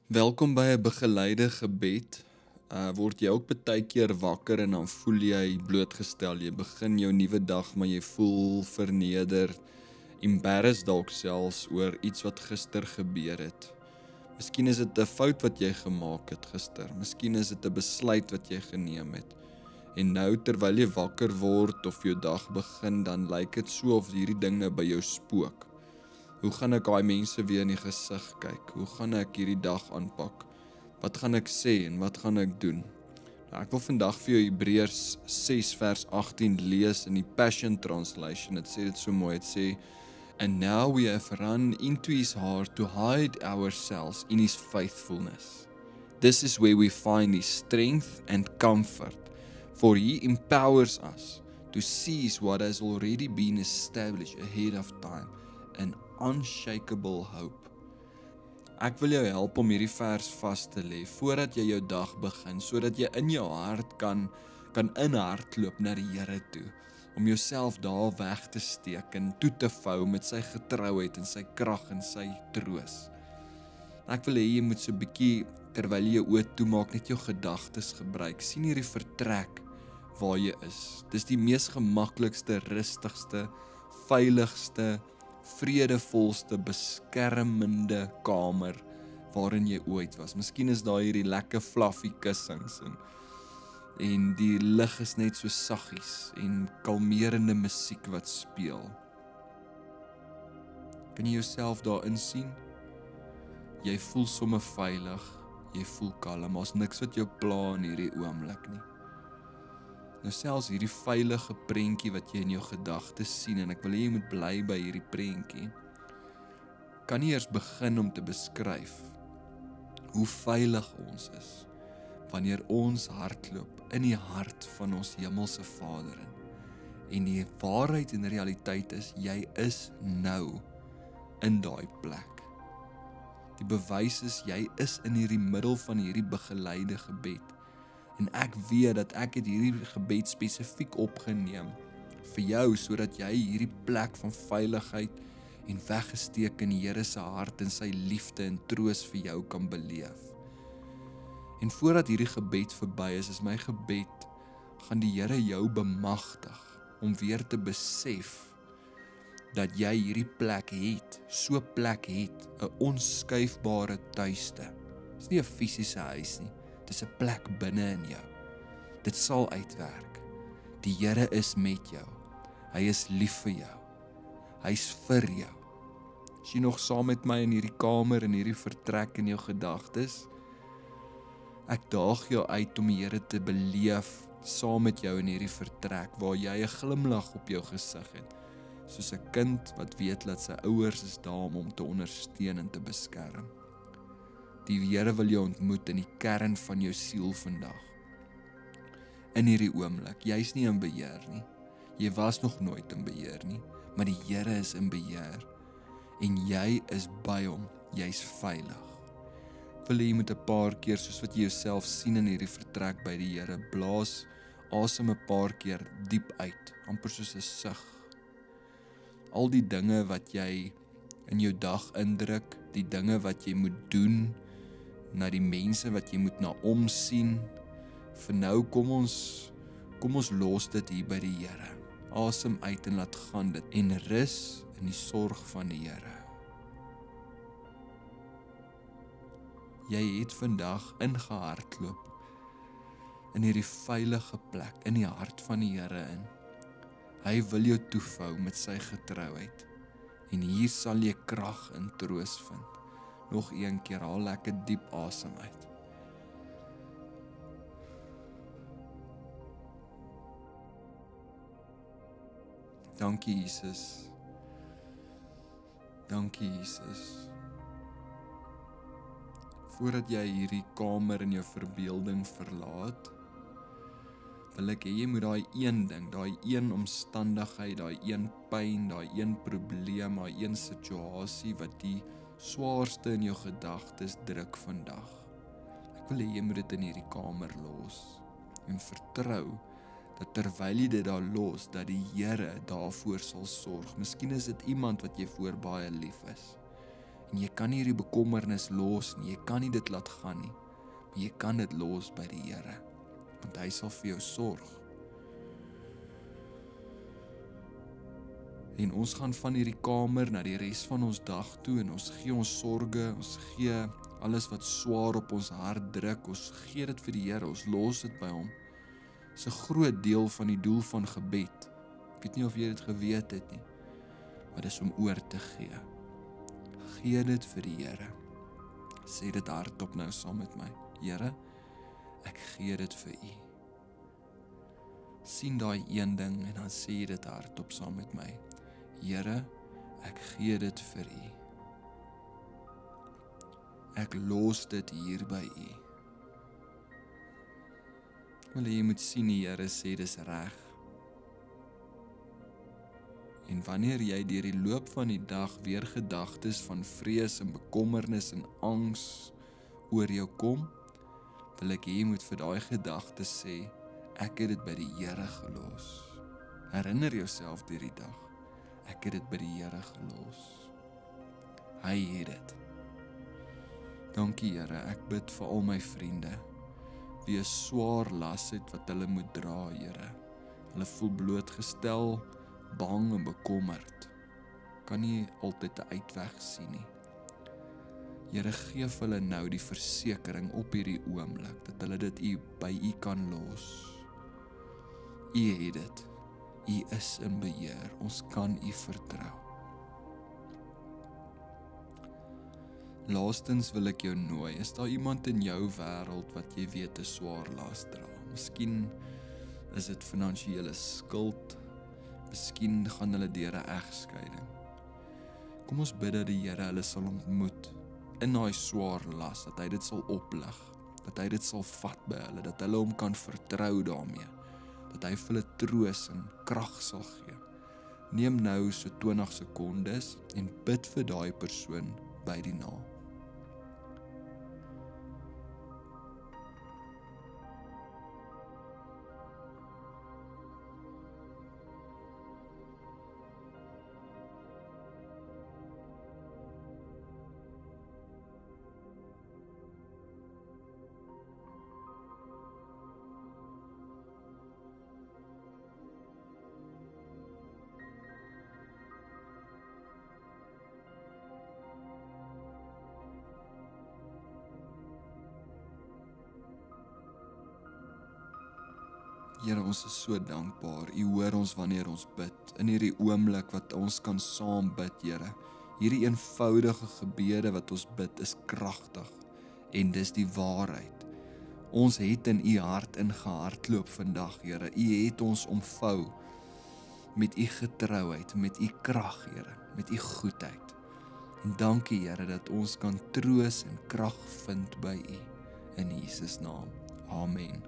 Welkom by 'n begeleide gebed. Word jy ook baie keer wakker en dan voel jy blootgestel. Jy begin jou nuwe dag, maar jy voel verneder, embarrassed dalk selfs oor iets wat gister gebeur het. Miskien is dit 'n fout wat jy gemaak het gister. Miskien is dit 'n besluit wat jy geneem het. En nou terwyl jy wakker word of jou dag begin, dan lyk dit so of hierdie dinge by jou spook. Hoe gaan ek daai mense weer in die gesig kyk? Hoe gaan ek hierdie dag aanpak? Wat gaan ek sê en wat gaan ek doen? Nou, ek wil vandag vir jou Hebreërs 6 vers 18 lees in die Passion Translation. Dit sê dit so mooi. Dit sê, "And now we have run into his heart to hide ourselves in his faithfulness. This is where we find his strength and comfort, for he empowers us to seize what has already been established ahead of time, an unshakable hope." Ek wil jou help om hierdie vers vas te lê voordat jy jou dag begin, sodat jy in jou hart kan inhardloop na die Here toe, om jouself daar weg te steek en toe te vou met sy getrouheid en sy krag en sy troos. Ek wil hê jy moet so 'n bietjie, terwyl jy jou oë toemaak, net jou gedagtes gebruik. Sien hierdie vertrek waar jy is. Dis die mees gemaklikste, rustigste, veiligste, vredevolste, beskermende kamer waarin jy ooit was. Miskien is daar hierdie lekker fluffy kussings en die lig is net so saggies en kalmerende musiek wat speel. Kan jy jouself daarin sien? Jy voel sommer veilig, jy voel kalm, daar's niks wat jou pla in hierdie oomblik nie. Nou selfs hierdie veilige prentjie wat jy in jou gedagtes sien, en ek wil hê jy moet bly by hierdie prentjie, kan nie eers begin om te beskryf hoe veilig ons is wanneer ons hardloop in die hart van ons hemelse Vader in. En die waarheid en realiteit is, jy is nou in daai plek. Die bewys is, jy is in hierdie middel van hierdie begeleide gebed. En ek weet dat ek het hierdie gebed spesifiek opgeneem vir jou, sodat jy hierdie plek van veiligheid en weggesteek in die Here se hart en sy liefde en troos vir jou kan beleef. En voordat hierdie gebed verby is my gebed, gaan die Here jou bemagtig om weer te besef dat jy hierdie plek het, so plek het, 'n onskuifbare tuiste. Dit is nie 'n fisiese huis nie. Dit is 'n plek binne in jou. Dit sal uitwerk. Die Here is met jou. Hy is lief vir jou. Hy's vir jou. Is jy nog saam met my in hierdie kamer, in hierdie vertrek in jou gedagtes? Ek daag jou uit om die Here te beleef saam met jou in hierdie vertrek, waar jy 'n glimlag op jou gesig het, soos 'n kind wat weet dat sy ouers is daar om hom te ondersteun en te beskerm. Die Here wil jou ontmoet in die kern van jou siel vandag. In hierdie oomblik, jy's nie in beheer nie. Jy was nog nooit in beheer nie, maar die Here is in beheer. En jy is by hom, jy's veilig. Wil jy moet 'n paar keer, soos wat jy jouself sien in hierdie vertrek by die Here, blaas asem 'n paar keer diep uit, amper soos 'n sug. Al die dinge wat jy in jou dag indruk, die dinge wat jy moet doen, na die mense wat jy moet na omsien. Vir nou kom ons los dit hier by die Here. Asem uit en laat gaan dit en rus in die sorg van die Here. Jy het vandag ingehardloop in hierdie veilige plek, in die hart van die Here in. Hy wil jou toevou met sy getrouheid. En hier sal jy krag en troos vind. Nog een keer, haal lekker diep asem uit. Dankie Jesus. Dankie Jesus. Voordat jy hierdie kamer in jou verbeelding verlaat, wil ek hê jy moet daai een ding, daai een omstandigheid, daai een pyn, daai een probleem, daai een situasie wat die swaarste in jou gedagtes druk vandag. Ek wil hê jy moet dit in hierdie kamer los en vertrou dat terwyl jy dit daar los, dat die Here daarvoor sal sorg. Miskien is dit iemand wat jy voor baie lief is. En jy kan nie hierdie bekommernis los nie, jy kan nie dit laat gaan nie, maar jy kan dit los by die Here, want hy sal vir jou sorg. En ons gaan van hierdie kamer na die res van ons dag toe, en ons gee ons sorge, ons gee alles wat swaar op ons hart druk, ons gee dit vir die Here, ons los dit by hom. Dit is 'n groot deel van die doel van gebed. Ek weet nie of jy dit geweet het nie, maar dit is om oor te gee. Gee dit vir die Here. Sê dit hardop nou saam met my. Here, ek gee dit vir U. Sien daai een ding en dan sê jy dit hardop saam met my. Here, ek gee dit vir U. Ek los dit hier by U. Wil jy moet sien die Here sê dis reg. En wanneer jy deur die loop van die dag weer gedagtes van vrees en bekommernis en angs oor jou kom, wil ek jy moet vir daai gedagtes sê, ek het dit by die Here gelos. Herinner jouself deur die dag, ek het dit by die Here gelos. Hy het dit. Dankie Here, ek bid vir al my vriende, wie 'n swaar las het wat hulle moet dra, Here. Hulle voel blootgestel, bang en bekommerd. Kan nie altyd 'n uitweg sien nie. Here, gee vir hulle nou die versekering op hierdie oomblik, dat hulle dit by U kan los. U het dit. U is in beheer. Ons kan U vertrou. Laastens wil ek jou nooi, is daar iemand in jou wêreld wat jy weet 'n swaar las dra? Miskien is dit finansiële skuld, miskien gaan hulle deur 'n egskeiding. Kom ons bid dat die Here hulle sal ontmoet in daai swaar las, dat hy dit sal oplig, dat hy dit sal vat by hulle, dat hulle hom kan vertrou daarmee, dat hy vir hulle troos en krag sal gee. Neem nou so 20 sekondes en bid vir daai persoon by die naam. Here, ons is so dankbaar. U hoor ons wanneer ons bid. In hierdie oomblik wat ons kan saam bid, Here. Hierdie eenvoudige gebede wat ons bid is kragtig en dis die waarheid. Ons het in U hart ingehardloop vandag, Here. U het ons omvou met U getrouheid, met U krag, Here, met U goedheid. En dankie, Here, dat ons kan troos en krag vind by U. In Jesus naam. Amen.